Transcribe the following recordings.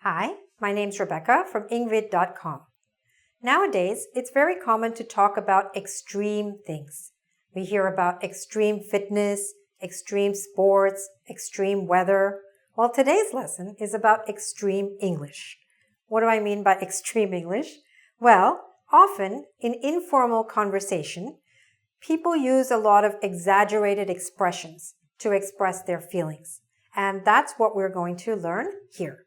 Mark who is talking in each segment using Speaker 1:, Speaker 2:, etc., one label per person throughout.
Speaker 1: Hi, my name's Rebecca from engVid.com. Nowadays, it's very common to talk about extreme things. We hear about extreme fitness, extreme sports, extreme weather. Well, today's lesson is about extreme English. What do I mean by extreme English? Well, often in informal conversation, people use a lot of exaggerated expressions to express their feelings. And that's what we're going to learn here.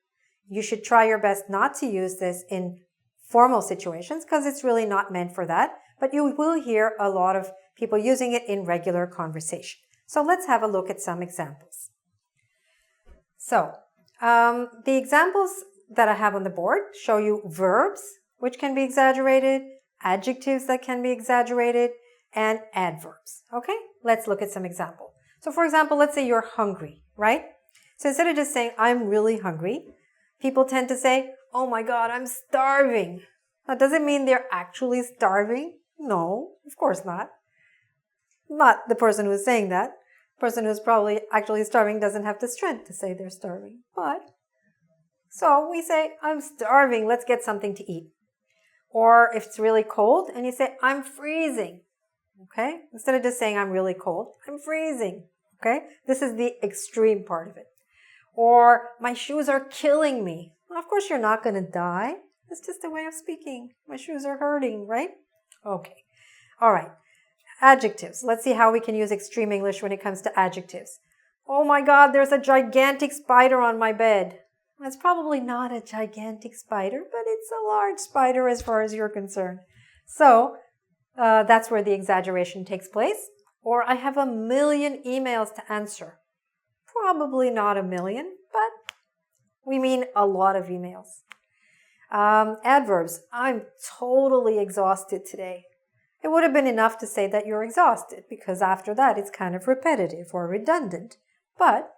Speaker 1: You should try your best not to use this in formal situations because it's really not meant for that, but you will hear a lot of people using it in regular conversation. So let's have a look at some examples. So the examples that I have on the board show you verbs, which can be exaggerated, adjectives that can be exaggerated, and adverbs. Okay, let's look at some examples. So for example, let's say you're hungry, right? So instead of just saying, I'm really hungry, people tend to say, oh my God, I'm starving. Now, does it mean they're actually starving? No, of course not. Not the person who's saying that. The person who's probably actually starving doesn't have the strength to say they're starving. So we say, I'm starving, let's get something to eat. Or if it's really cold and you say, I'm freezing. Okay? Instead of just saying, I'm really cold, I'm freezing. Okay? This is the extreme part of it. Or, my shoes are killing me. Well, of course, you're not going to die. It's just a way of speaking. My shoes are hurting, right? Okay. All right. Adjectives. Let's see how we can use extreme English when it comes to adjectives. Oh my God, there's a gigantic spider on my bed. It's probably not a gigantic spider, but it's a large spider as far as you're concerned. So, that's where the exaggeration takes place. Or, I have 1 million emails to answer. Probably not 1 million, but we mean a lot of emails. Adverbs. I'm totally exhausted today. It would have been enough to say that you're exhausted because after that it's kind of repetitive or redundant. But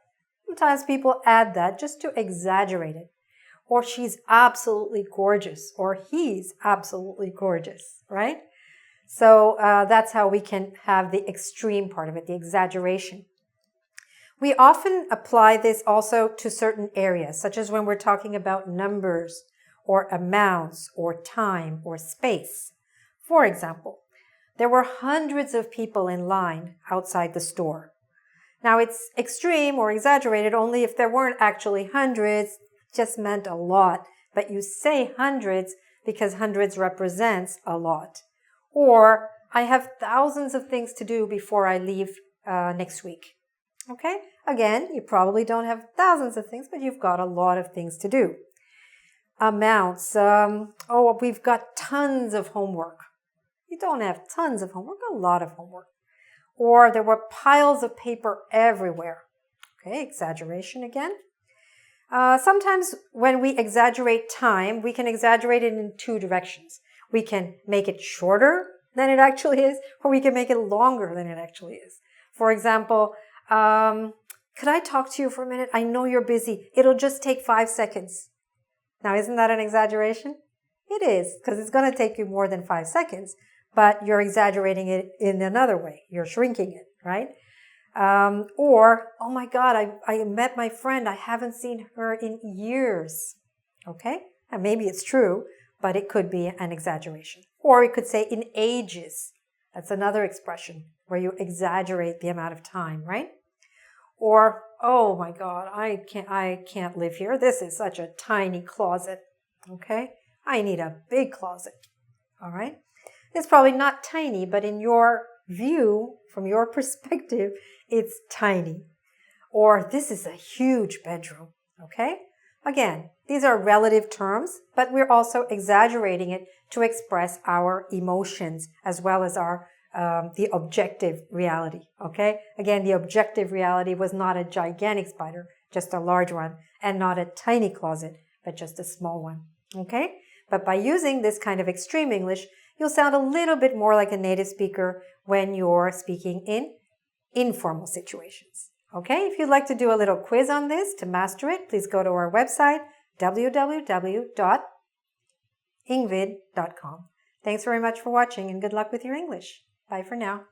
Speaker 1: sometimes people add that just to exaggerate it. Or she's absolutely gorgeous or he's absolutely gorgeous, right? So that's how we can have the extreme part of it, the exaggeration. We often apply this also to certain areas, such as when we're talking about numbers or amounts or time or space. For example, there were hundreds of people in line outside the store. Now, it's extreme or exaggerated only if there weren't actually hundreds, just meant a lot. But you say hundreds because hundreds represents a lot. Or, I have thousands of things to do before I leave next week. Okay? Again, you probably don't have thousands of things, but you've got a lot of things to do. Amounts. We've got tons of homework. You don't have tons of homework, a lot of homework. Or there were piles of paper everywhere. Okay, exaggeration again. Sometimes when we exaggerate time, we can exaggerate it in two directions. We can make it shorter than it actually is, or we can make it longer than it actually is. For example, could I talk to you for a minute? I know you're busy. It'll just take 5 seconds. Now, isn't that an exaggeration? It is, because it's going to take you more than 5 seconds, but you're exaggerating it in another way. You're shrinking it, right? Or, oh my God, I met my friend. I haven't seen her in years. Okay? And maybe it's true, but it could be an exaggeration. Or we could say in ages. That's another expression where you exaggerate the amount of time, right? Or, oh my God, I can't live here. This is such a tiny closet. Okay? I need a big closet. All right? It's probably not tiny, but in your view, from your perspective, it's tiny. Or this is a huge bedroom. Okay? Again, these are relative terms, but we're also exaggerating it to express our emotions as well as our the objective reality, okay? Again, the objective reality was not a gigantic spider, just a large one, and not a tiny closet, but just a small one, okay? But by using this kind of extreme English, you'll sound a little bit more like a native speaker when you're speaking in informal situations, okay? If you'd like to do a little quiz on this to master it, please go to our website, www.engvid.com. Thanks very much for watching and good luck with your English. Bye for now.